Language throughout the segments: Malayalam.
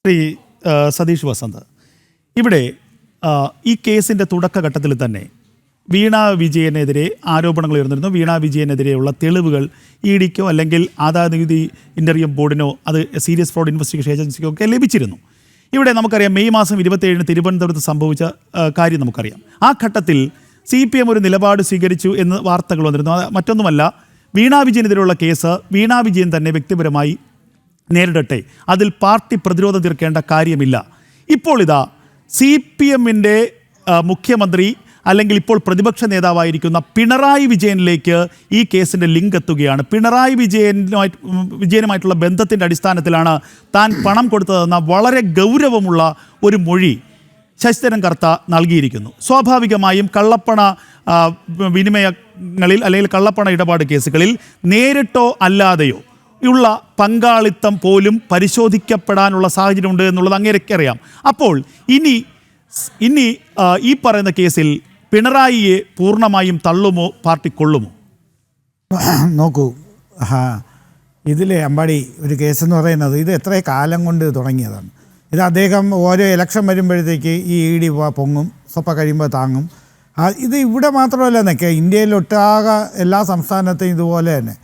ശ്രീ സതീഷ് വസന്ത്, ഇവിടെ ഈ കേസിൻ്റെ തുടക്കഘട്ടത്തിൽ തന്നെ വീണ വിജയനെതിരെ ആരോപണങ്ങൾ ഉയർന്നിരുന്നു. വീണ വിജയനെതിരെയുള്ള തെളിവുകൾ ഇഡിക്കോ അല്ലെങ്കിൽ ആദായനികുതി ഇൻ്ററിയം ബോർഡിനോ അത് സീരിയസ് ഫ്രോഡ് ഇൻവെസ്റ്റിഗേഷൻ ഏജൻസിക്കോ ഒക്കെ ലഭിച്ചിരുന്നു. ഇവിടെ നമുക്കറിയാം മെയ് മാസം 27 തിരുവനന്തപുരത്ത് സംഭവിച്ച കാര്യം നമുക്കറിയാം. ആ ഘട്ടത്തിൽ CPM ഒരു നിലപാട് സ്വീകരിച്ചു എന്ന് വാർത്തകൾ വന്നിരുന്നു. മറ്റൊന്നുമല്ല, വീണ വിജയനെതിരെയുള്ള കേസ് വീണ വിജയൻ തന്നെ വ്യക്തിപരമായി നേരിടട്ടെ, അതിൽ പാർട്ടി പ്രതിരോധം തീർക്കേണ്ട കാര്യമില്ല. ഇപ്പോൾ ഇതാ CPMൻ്റെ മുഖ്യമന്ത്രി അല്ലെങ്കിൽ ഇപ്പോൾ പ്രതിപക്ഷ നേതാവായിരിക്കുന്ന പിണറായി വിജയനിലേക്ക് ഈ കേസിൻ്റെ ലിങ്ക് എത്തുകയാണ്. പിണറായി വിജയനുമായിട്ടുള്ള ബന്ധത്തിൻ്റെ അടിസ്ഥാനത്തിലാണ് താൻ പണം കൊടുത്തതെന്ന വളരെ ഗൗരവമുള്ള ഒരു മൊഴി ശശിധരൻ കർത്ത നൽകിയിരിക്കുന്നു. സ്വാഭാവികമായും കള്ളപ്പണ വിനിമയങ്ങളിൽ അല്ലെങ്കിൽ കള്ളപ്പണ ഇടപാട് കേസുകളിൽ നേരിട്ടോ അല്ലാതെയോ ഉള്ള പങ്കാളിത്തം പോലും പരിശോധിക്കപ്പെടാനുള്ള സാഹചര്യമുണ്ട് എന്നുള്ളത് അങ്ങേരൊക്കെ അറിയാം. അപ്പോൾ ഇനി ഈ പറയുന്ന കേസിൽ പിണറായിയെ പൂർണ്ണമായും തള്ളുമോ, പാർട്ടി കൊള്ളുമോ? നോക്കൂ, ഇതിൽ അമ്പാടി ഒരു കേസെന്ന് പറയുന്നത് ഇത് എത്ര കാലം കൊണ്ട് തുടങ്ങിയതാണ്. ഇത് അദ്ദേഹം ഓരോ ഇലക്ഷൻ വരുമ്പോഴത്തേക്ക് ഈ ED പൊങ്ങും, സ്വപ്പ കഴിയുമ്പോൾ താങ്ങും. ഇത് ഇവിടെ മാത്രമല്ല എന്നൊക്കെ ഇന്ത്യയിലൊട്ടാകെ എല്ലാ സംസ്ഥാനത്തെയും ഇതുപോലെ തന്നെ.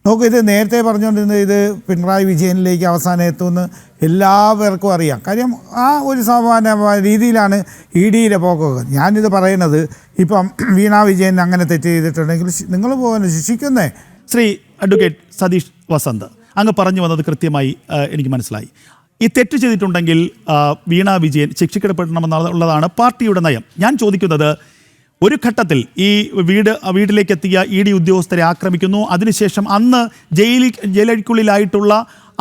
നോക്കൂ, ഇത് നേരത്തെ പറഞ്ഞുകൊണ്ടിരുന്നത് ഇത് പിണറായി വിജയനിലേക്ക് അവസാനം എത്തുമെന്ന് എല്ലാവർക്കും അറിയാം. കാര്യം ആ ഒരു സമാന രീതിയിലാണ് EDയുടെ പോക്കൊക്കെ. ഞാനിത് പറയുന്നത് ഇപ്പം വീണ വിജയൻ അങ്ങനെ തെറ്റ് ചെയ്തിട്ടുണ്ടെങ്കിൽ നിങ്ങൾ പോകുന്ന ശിക്ഷിക്കുന്നേ. ശ്രീ അഡ്വക്കേറ്റ് സതീഷ് വസന്ത്, അങ്ങ് പറഞ്ഞു വന്നത് കൃത്യമായി എനിക്ക് മനസ്സിലായി. ഈ തെറ്റ് ചെയ്തിട്ടുണ്ടെങ്കിൽ വീണ വിജയൻ ശിക്ഷിക്കപ്പെടണമെന്നുള്ളതാണ് പാർട്ടിയുടെ നയം. ഞാൻ ചോദിക്കുന്നത്, ഒരു ഘട്ടത്തിൽ ഈ വീട്ടിലേക്ക് എത്തിയ ED ഉദ്യോഗസ്ഥരെ ആക്രമിക്കുന്നു. അതിനുശേഷം അന്ന് ജയിലഴിക്കുള്ളിലായിട്ടുള്ള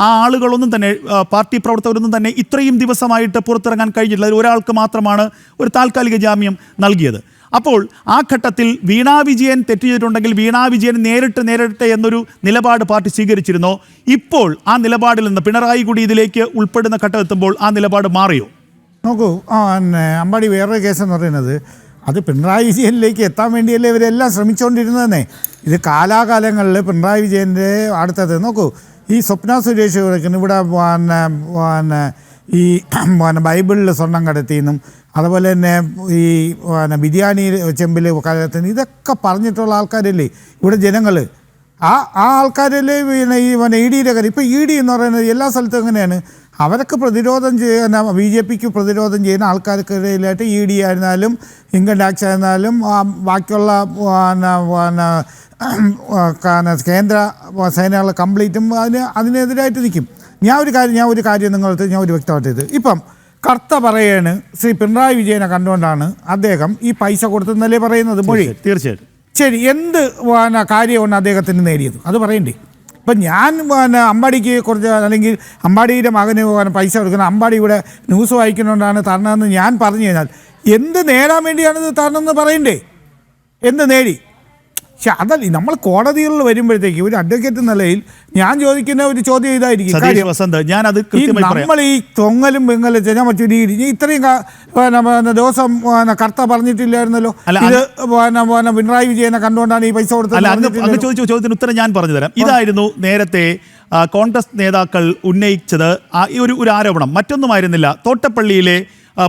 ആ ആളുകളൊന്നും തന്നെ, പാർട്ടി പ്രവർത്തകരൊന്നും തന്നെ ഇത്രയും ദിവസമായിട്ട് പുറത്തിറങ്ങാൻ കഴിഞ്ഞിട്ടില്ല. ഒരാൾക്ക് മാത്രമാണ് ഒരു താൽക്കാലിക ജാമ്യം നൽകിയത്. അപ്പോൾ ആ ഘട്ടത്തിൽ വീണ വിജയൻ തെറ്റ് ചെയ്തിട്ടുണ്ടെങ്കിൽ വീണ വിജയൻ നേരിട്ടെ എന്നൊരു നിലപാട് പാർട്ടി സ്വീകരിച്ചിരുന്നോ? ഇപ്പോൾ ആ നിലപാടിൽ നിന്ന് പിണറായി കൂടി ഇതിലേക്ക് ഉൾപ്പെടുന്ന ഘട്ടം എത്തുമ്പോൾ ആ നിലപാട് മാറിയോ? നോക്കൂ, അമ്പാടി വേറൊരു കേസെന്ന് പറയുന്നത് അത് പിണറായി വിജയനിലേക്ക് എത്താൻ വേണ്ടിയല്ലേ ഇവരെല്ലാം ശ്രമിച്ചുകൊണ്ടിരുന്നതെന്നേ. ഇത് കാലാകാലങ്ങളിൽ പിണറായി വിജയൻ്റെ അടുത്തത് നോക്കൂ, ഈ സ്വപ്ന സുരേഷ് ഇവിടെ ഈ ബൈബിളിൽ സ്വർണം കടത്തിയെന്നും അതുപോലെ തന്നെ ഈ ബിരിയാണി ചെമ്പിൽ കലർത്തുന്നു, ഇതൊക്കെ പറഞ്ഞിട്ടുള്ള ആൾക്കാരല്ലേ ഇവിടെ ജനങ്ങൾ. ആ ആൾക്കാരല്ലേ ഈ EDയുടെ കാര്യം. ഇപ്പോൾ ED എന്ന് പറയുന്നത് എല്ലാ സ്ഥലത്തും എങ്ങനെയാണ്, അവർക്ക് പ്രതിരോധം ചെയ്യുന്ന BJPക്ക് പ്രതിരോധം ചെയ്യുന്ന ആൾക്കാർക്കിടയിലായിട്ട് ED ആയിരുന്നാലും ഇൻകം ടാക്സ് ആയിരുന്നാലും ബാക്കിയുള്ള കേന്ദ്ര സേനകൾ കംപ്ലീറ്റും അതിനെതിരായിട്ട് നിൽക്കും. ഞാൻ ഒരു കാര്യം നിങ്ങൾക്ക് ഒരു വ്യക്തമായിട്ട് ഇപ്പം കർത്ത പറയാണ് ശ്രീ പിണറായി വിജയനെ കണ്ടുകൊണ്ടാണ് അദ്ദേഹം ഈ പൈസ കൊടുത്തെന്നല്ലേ പറയുന്നത് മൊഴി. തീർച്ചയായിട്ടും ശരി, എന്ത് കാര്യമാണ് അദ്ദേഹത്തിന് നേടിയത് അത് പറയണ്ടേ? ഇപ്പം ഞാൻ അമ്പാടിക്ക് കുറച്ച് അല്ലെങ്കിൽ അമ്പാടിയുടെ മകന് പൈസ കൊടുക്കണം, അമ്പാടി ഇവിടെ ന്യൂസ് വായിക്കുന്നതുകൊണ്ടാണ് തരണമെന്ന് ഞാൻ പറഞ്ഞു കഴിഞ്ഞാൽ എന്ത് നേടാൻ വേണ്ടിയാണിത് തരണമെന്ന് പറയണ്ടേ? എന്ത് നേടി? പക്ഷെ അതല്ല, നമ്മൾ കോടതികളിൽ വരുമ്പോഴത്തേക്ക് ഒരു അഡ്വക്കേറ്റ് നിലയിൽ ഞാൻ ചോദിക്കുന്ന ഒരു ചോദ്യം ഇതായിരിക്കും. നമ്മൾ ഈ തൊങ്ങലും വെങ്ങലും ചെയ്യാൻ പറ്റൂല. ഇത്രയും ദിവസം കർത്ത പറഞ്ഞിട്ടില്ലായിരുന്നല്ലോ ഇത് പിണറായി വിജയനെ കണ്ടുകൊണ്ടാണ് ഈ പൈസ കൊടുത്തത്. ചോദിച്ച ചോദ്യത്തിന് ഉത്തരം ഞാൻ പറഞ്ഞു തരാം. ഇതായിരുന്നു നേരത്തെ കോൺഗ്രസ് നേതാക്കൾ ഉന്നയിച്ചത് ഒരു ആരോപണം. മറ്റൊന്നുമായിരുന്നില്ല. തോട്ടപ്പള്ളിയിലെ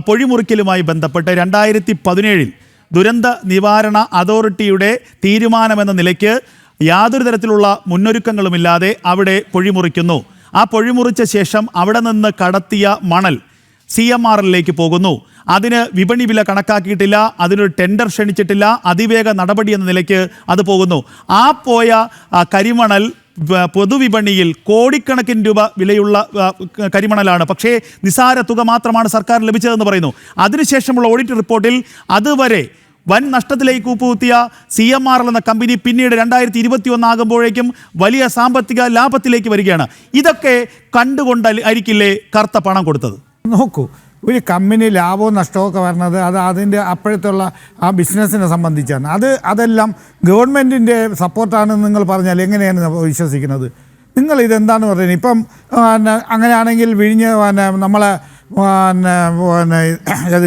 പൊഴിമുറിക്കലുമായി ബന്ധപ്പെട്ട് 2017 ദുരന്ത നിവാരണ അതോറിറ്റിയുടെ തീരുമാനമെന്ന നിലയ്ക്ക് യാതൊരു തരത്തിലുള്ള മുന്നൊരുക്കങ്ങളുമില്ലാതെ അവിടെ പൊഴിമുറിക്കുന്നു. ആ പൊഴിമുറിച്ച ശേഷം അവിടെ നിന്ന് കടത്തിയ മണൽ CMRലേക്ക് പോകുന്നു. അതിന് വിപണി വില കണക്കാക്കിയിട്ടില്ല, അതിനൊരു ടെൻഡർ ക്ഷണിച്ചിട്ടില്ല, അതിവേഗ നടപടി എന്ന നിലയ്ക്ക് അത് പോകുന്നു. ആ പോയ കരിമണൽ പൊതുവിപണിയിൽ കോടിക്കണക്കിന് രൂപ വിലയുള്ള കരിമണലാണ്. പക്ഷേ നിസാര തുക മാത്രമാണ് സർക്കാർ ലഭിച്ചതെന്ന് പറയുന്നു. അതിനുശേഷമുള്ള ഓഡിറ്റ് റിപ്പോർട്ടിൽ അതുവരെ വൻ നഷ്ടത്തിലേക്ക് കൂപ്പുകുത്തിയ CMRL എന്ന കമ്പനി പിന്നീട് 2021 ആകുമ്പോഴേക്കും വലിയ സാമ്പത്തിക ലാഭത്തിലേക്ക് വരികയാണ്. ഇതൊക്കെ കണ്ടുകൊണ്ടായിരിക്കില്ലേ കർത്ത പണം കൊടുത്തത്? നോക്കൂ, ഒരു കമ്പനി ലാഭവും നഷ്ടമൊക്കെ വരുന്നത് അത് അതിൻ്റെ അപ്പോഴത്തുള്ള ആ ബിസിനസ്സിനെ സംബന്ധിച്ചാണ്. അതെല്ലാം ഗവൺമെൻറ്റിൻ്റെ സപ്പോർട്ടാണെന്ന് നിങ്ങൾ പറഞ്ഞാൽ എങ്ങനെയാണ് വിശ്വസിക്കുന്നത്? നിങ്ങൾ ഇതെന്താണ് പറയുന്നത്? ഇപ്പം അങ്ങനെയാണെങ്കിൽ നമ്മളെ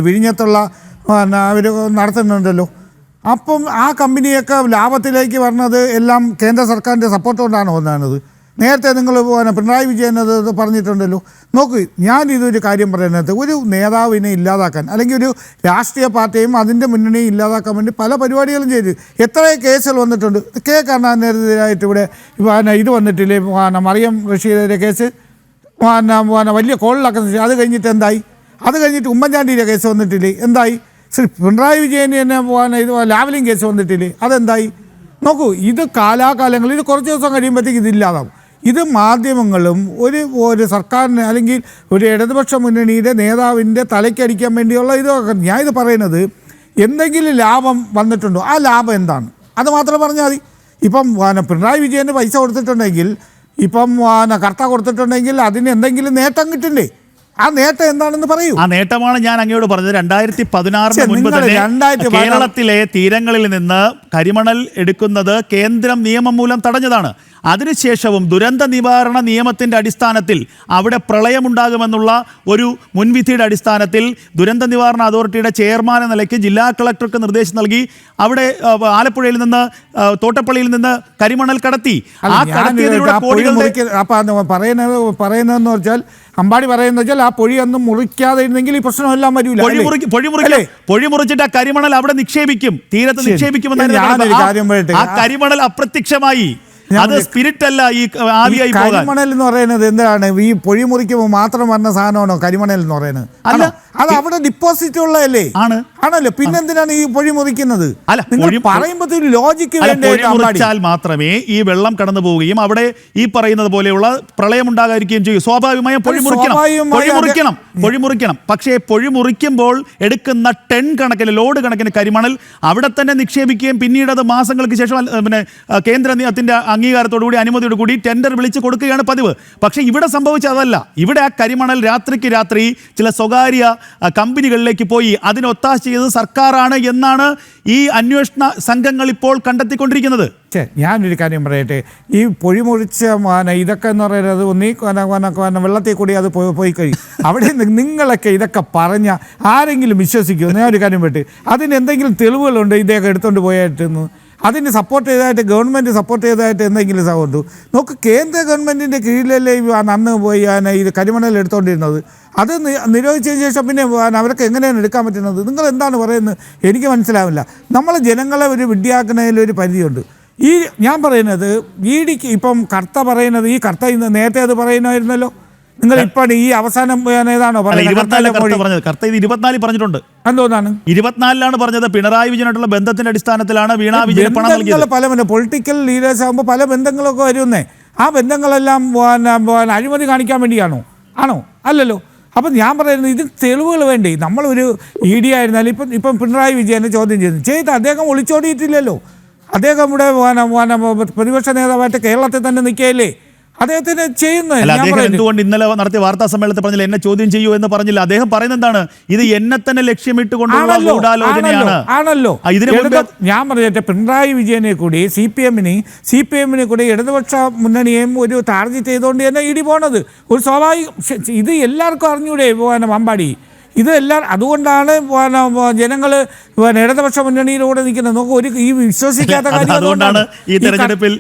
വിഴിഞ്ഞത്തുള്ള അവർ നടത്തുന്നുണ്ടല്ലോ. അപ്പം ആ കമ്പനിയൊക്കെ ലാഭത്തിലേക്ക് വരുന്നത് എല്ലാം കേന്ദ്ര സർക്കാരിൻ്റെ സപ്പോർട്ട് കൊണ്ടാണ് വന്നത്. നേരത്തെ നിങ്ങൾ പിണറായി വിജയൻ അത് പറഞ്ഞിട്ടുണ്ടല്ലോ. നോക്ക്, ഞാൻ ഇതൊരു കാര്യം പറയുന്നത്, ഒരു നേതാവിനെ ഇല്ലാതാക്കാൻ അല്ലെങ്കിൽ ഒരു രാഷ്ട്രീയ പാർട്ടിയും അതിൻ്റെ മുന്നണിയും ഇല്ലാതാക്കാൻ വേണ്ടി പല പരിപാടികളും ചെയ്തു. എത്ര കേസുകൾ വന്നിട്ടുണ്ട്. കെ കരുണാകരനെതിരായിട്ട് ഇവിടെ ഇത് വന്നിട്ടില്ലേ, മറിയം റഷീദിൻ്റെ കേസ്, വലിയ കോളിലൊക്കെ. അത് കഴിഞ്ഞിട്ട് എന്തായി? അത് കഴിഞ്ഞിട്ട് ഉമ്മൻചാണ്ടിയുടെ കേസ് വന്നിട്ടില്ലേ, എന്തായി? ശ്രീ പിണറായി വിജയന് തന്നെ ഇത് ലാവലിംഗ് കേസ് വന്നിട്ടില്ലേ, അതെന്തായി? നോക്കൂ, ഇത് കാലാകാലങ്ങളിൽ ഇത് കുറച്ച് ദിവസം കഴിയുമ്പോഴത്തേക്ക് ഇതില്ലാതാവും. ഇത് മാധ്യമങ്ങളും ഒരു സർക്കാരിന് അല്ലെങ്കിൽ ഒരു ഇടതുപക്ഷ മുന്നണിയുടെ നേതാവിൻ്റെ തലയ്ക്കടിക്കാൻ വേണ്ടിയുള്ള ഇതൊക്കെ. ഞാൻ ഇത് പറയുന്നത്, എന്തെങ്കിലും ലാഭം വന്നിട്ടുണ്ടോ, ആ ലാഭം എന്താണ്, അത് മാത്രം പറഞ്ഞാൽ മതി. ഇപ്പം പിണറായി വിജയന് പൈസ കൊടുത്തിട്ടുണ്ടെങ്കിൽ, ഇപ്പം കർത്ത കൊടുത്തിട്ടുണ്ടെങ്കിൽ അതിന് എന്തെങ്കിലും നേട്ടം കിട്ടില്ലേ? ആ നേട്ടം എന്താണെന്ന് പറയൂ. ആ നേട്ടമാണ് ഞാൻ അങ്ങയോട് പറഞ്ഞത്. 2016 മുൻപ് തന്നെ കേരളത്തിലെ തീരങ്ങളിൽ നിന്ന് കരിമണൽ എടുക്കുന്നത് കേന്ദ്രം നിയമം മൂലം തടഞ്ഞതാണ്. അതിനുശേഷവും ദുരന്ത നിവാരണ നിയമത്തിൻ്റെ അടിസ്ഥാനത്തിൽ അവിടെ പ്രളയമുണ്ടാകുമെന്നുള്ള ഒരു മുൻവിധിയുടെ അടിസ്ഥാനത്തിൽ ദുരന്ത നിവാരണ അതോറിറ്റിയുടെ ചെയർമാൻ എന്ന നിലയ്ക്ക് ജില്ലാ കളക്ടർക്ക് നിർദ്ദേശം നൽകി അവിടെ ആലപ്പുഴയിൽ നിന്ന് തോട്ടപ്പള്ളിയിൽ നിന്ന് കരിമണൽ കടത്തി. ആ കടത്തിയതിലൂടെ പറയുന്നതെന്ന് വെച്ചാൽ അമ്പാടി പറയുന്നത് വെച്ചാൽ ആ പൊഴിയൊന്നും മുറിക്കാതെ ഇരുന്നെങ്കിൽ ഈ പ്രശ്നമെല്ലാം വരില്ല. പൊഴി മുറിച്ചിട്ട് ആ കരിമണൽ അവിടെ നിക്ഷേപിക്കും, തീരത്ത് നിക്ഷേപിക്കുമെന്ന്. ആ കരിമണൽ അപ്രത്യക്ഷമായി. അത് സ്പിരിറ്റ് അല്ല, ഈ ആവിയായി പോകാൻ. കരിമണൽ എന്ന് പറയുന്നത് എന്താണ്? ഈ പൊഴി മുറിക്കുമ്പോൾ മാത്രം വരുന്ന സാധനമാണോ കരിമണൽ എന്ന് പറയുന്നത്? അല്ല, അത് അവിടെ ഡിപ്പോസിറ്റ് ഉള്ളതല്ലേ? ആണല്ലോ, പിന്നെന്തിനാണ് ഈ പൊഴി മുറിക്കുന്നത്? അല്ല, പറയുമ്പോൾ ലോജിക്ക് മുറിച്ചാൽ മാത്രമേ ഈ വെള്ളം കടന്നു പോവുകയും അവിടെ ഈ പറയുന്നത് പോലെയുള്ള പ്രളയം ഉണ്ടാകാതിരിക്കുകയും ചെയ്യും. സ്വാഭാവികമായും പൊഴി മുറിക്കണം. പക്ഷേ പൊഴി മുറിക്കുമ്പോൾ എടുക്കുന്ന ടൺ കണക്കിന്, ലോഡ് കണക്കിന് കരിമണൽ അവിടെ തന്നെ നിക്ഷേപിക്കുകയും പിന്നീട് അത് മാസങ്ങൾക്ക് ശേഷം പിന്നെ കേന്ദ്രത്തിന്റെ അംഗീകാരത്തോടുകൂടി അനുമതിയോടുകൂടി ടെൻഡർ വിളിച്ച് കൊടുക്കുകയാണ് പതിവ്. പക്ഷേ ഇവിടെ സംഭവിച്ചതല്ല. ഇവിടെ ആ കരിമണൽ രാത്രിക്ക് രാത്രി ചില സ്വകാര്യ കമ്പനികളിലേക്ക് പോയി. അതിന് ഒത്താശ ചെയ്തത് സർക്കാരാണ് എന്നാണ് ഈ അന്വേഷണ സംഘങ്ങൾ ഇപ്പോൾ കണ്ടെത്തിക്കൊണ്ടിരിക്കുന്നത്. ഞാനൊരു കാര്യം പറയട്ടെ, ഈ പൊഴിമുറിച്ച ഇതൊക്കെ എന്ന് പറയുന്നത് ഒന്നീ വെള്ളത്തിൽ കൂടി അത് പോയി കഴിയും. അവിടെ നിങ്ങളൊക്കെ ഇതൊക്കെ പറഞ്ഞ ആരെങ്കിലും വിശ്വസിക്കുമോ? ഞാൻ ഒരു കാര്യം പറയട്ടെ, അതിന് എന്തെങ്കിലും തെളിവുകളുണ്ട് ഇദ്ദേഹം എടുത്തുകൊണ്ട് പോയിട്ടെന്ന്? അതിന് സപ്പോർട്ട് ചെയ്തതായിട്ട് ഗവൺമെൻറ് സപ്പോർട്ട് ചെയ്തതായിട്ട് എന്തെങ്കിലും സൗണ്ട് നോക്ക്. കേന്ദ്ര ഗവൺമെൻറ്റിൻ്റെ കീഴിലല്ലേ അന്ന് പോയി ഇത് കരിമണൽ എടുത്തുകൊണ്ടിരുന്നത്. അത് നിരോധിച്ചതിന് ശേഷം പിന്നെ അവർക്ക് എങ്ങനെയാണ് എടുക്കാൻ പറ്റുന്നത്? നിങ്ങൾ എന്താണ് പറയുന്നത്? എനിക്ക് മനസ്സിലാവില്ല. നമ്മൾ ജനങ്ങളെ ഒരു വിഡ്ഢിയാക്കുന്നതിലൊരു പരിധിയുണ്ട്. ഈ ഞാൻ പറയുന്നത് ഈടിക്ക് ഇപ്പം കർത്ത പറയുന്നത്, ഈ കർത്ത ഇന്ന് നേരത്തെ അത് പറയുന്നതായിരുന്നല്ലോ. നിങ്ങൾ ഇപ്പം ഈ അവസാനം ഏതാണോ പറഞ്ഞത്? 24 പറഞ്ഞിട്ടുണ്ട്. എന്തോന്നാണ് 24 പറഞ്ഞത്? പിണറായി വിജയനായിട്ടുള്ള ബന്ധത്തിന്റെ അടിസ്ഥാനത്തിലാണ് വീണ വിജയൻ പണം നൽകിയത്. പല പൊളിറ്റിക്കൽ ലീഡേഴ്സ് ആകുമ്പോൾ പല ബന്ധങ്ങളൊക്കെ വരുന്നേ. ആ ബന്ധങ്ങളെല്ലാം അഴിമതി കാണിക്കാൻ വേണ്ടിയാണോ? ആണോ? അല്ലല്ലോ. അപ്പം ഞാൻ പറയുന്നത് ഇത് തെളിവുകൾ വേണ്ടേ? നമ്മളൊരു ED ആയിരുന്നാലും ഇപ്പം പിണറായി വിജയനെ ചോദ്യം ചെയ്ത് അദ്ദേഹം ഒളിച്ചോടിയിട്ടില്ലല്ലോ. അദ്ദേഹം ഇവിടെ പ്രതിപക്ഷ നേതാവായിട്ട് കേരളത്തിൽ തന്നെ നിൽക്കുകയല്ലേ? അദ്ദേഹത്തിന് ചെയ്യുന്നത്. അദ്ദേഹം എന്തുകൊണ്ട് ഇന്നലെ നടത്തിയ വാർത്താ സമ്മേളനത്തിൽ പറഞ്ഞില്ല എന്നെ ചോദ്യം ചെയ്യൂ എന്ന് പറഞ്ഞില്ല? അദ്ദേഹം പറയുന്നത് എന്താണ്? ഇത് എന്നെ തന്നെ ലക്ഷ്യമിട്ടുകൊണ്ടുള്ള ഗൂഢാലോചനയാണ് ആണല്ലോ. ഞാൻ പറഞ്ഞിട്ട് പിണറായി വിജയനെ കൂടി CPM-നെ കൂടി ഇടതുപക്ഷ മുന്നണിയെയും ഒരു ടാർഗറ്റ് ചെയ്തുകൊണ്ട് തന്നെ ED പോണത് ഒരു സ്വാഭാവികം. ഇത് എല്ലാവർക്കും അറിഞ്ഞൂടെ അമ്പാടി? ഇതെല്ലാം അതുകൊണ്ടാണ് ജനങ്ങൾ ഇടതുപക്ഷ മുന്നണിയിലൂടെ നിൽക്കുന്നത്. നോക്കൂ, ഈ വിശ്വസിക്കാത്ത കാര്യം അതുകൊണ്ടാണ് ഈ തെരഞ്ഞെടുപ്പിൽ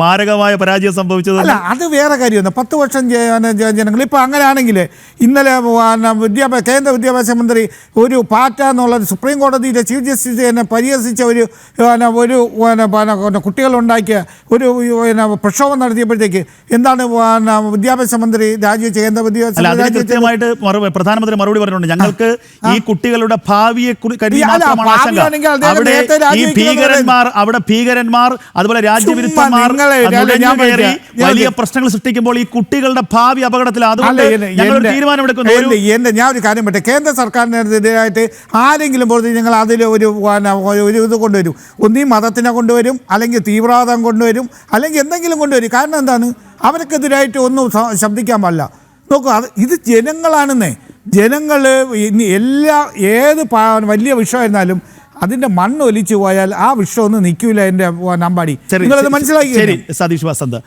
മാരകമായ പരാജയം സംഭവിച്ചത്. അല്ല, അത് വേറെ കാര്യമാണ്. 10 വർഷം ജനങ്ങൾ ഇപ്പം അങ്ങനെയാണെങ്കിൽ ഇന്നലെ കേന്ദ്ര വിദ്യാഭ്യാസ മന്ത്രി ഒരു പാറ്റ എന്നുള്ള സുപ്രീം കോടതിയുടെ ചീഫ് ജസ്റ്റിസ് തന്നെ പരിഹസിച്ച ഒരു കുട്ടികളുണ്ടാക്കിയ ഒരു പ്രക്ഷോഭം നടത്തിയപ്പോഴത്തേക്ക് എന്താണ് വിദ്യാഭ്യാസ മന്ത്രി രാജിവെച്ച കേന്ദ്ര വിദ്യാഭ്യാസ കൃത്യമായിട്ട് പ്രധാനമന്ത്രി മറുപടി പറഞ്ഞിട്ടുണ്ട്. ഞങ്ങൾക്ക് ഈ കുട്ടികളുടെ ഭാവിയെ ഭീകരന്മാർ അതുപോലെ രാജ്യവിരുദ്ധന്മാർ വലിയ പ്രശ്നങ്ങൾ സൃഷ്ടിക്കുമ്പോൾ ഈ കുട്ടികളുടെ ഭാവി അപകടത്തിലാണ്. അതുകൊണ്ട് തീരുമാനമെടുക്കുന്നു. ഞാൻ ഒരു കാര്യം പറ്റേ, കേന്ദ്ര സർക്കാരിനെതിരായിട്ട് ആരെങ്കിലും പോലും ഞങ്ങൾ അതിൽ ഒരു ഇത് കൊണ്ടുവരും. ഒന്നീ മതത്തിനെ കൊണ്ടുവരും, അല്ലെങ്കിൽ തീവ്രവാദം കൊണ്ടുവരും, അല്ലെങ്കിൽ എന്തെങ്കിലും കൊണ്ടുവരും. കാരണം എന്താണ്? അവർക്കെതിരായിട്ട് ഒന്നും ശബ്ദിക്കാൻ പാടില്ല. നോക്കൂ, ഇത് ജനങ്ങളാണെന്നേ. ജനങ്ങൾ ഏത് വലിയ വിഷയമായിരുന്നാലും അതിൻ്റെ മണ്ണ് ഒലിച്ചു പോയാൽ ആ വിഷയമൊന്നും നിൽക്കില്ല. എൻ്റെ നമ്പാടി, നിങ്ങളത് മനസ്സിലാക്കി. സതീഷ് വസന്ത്.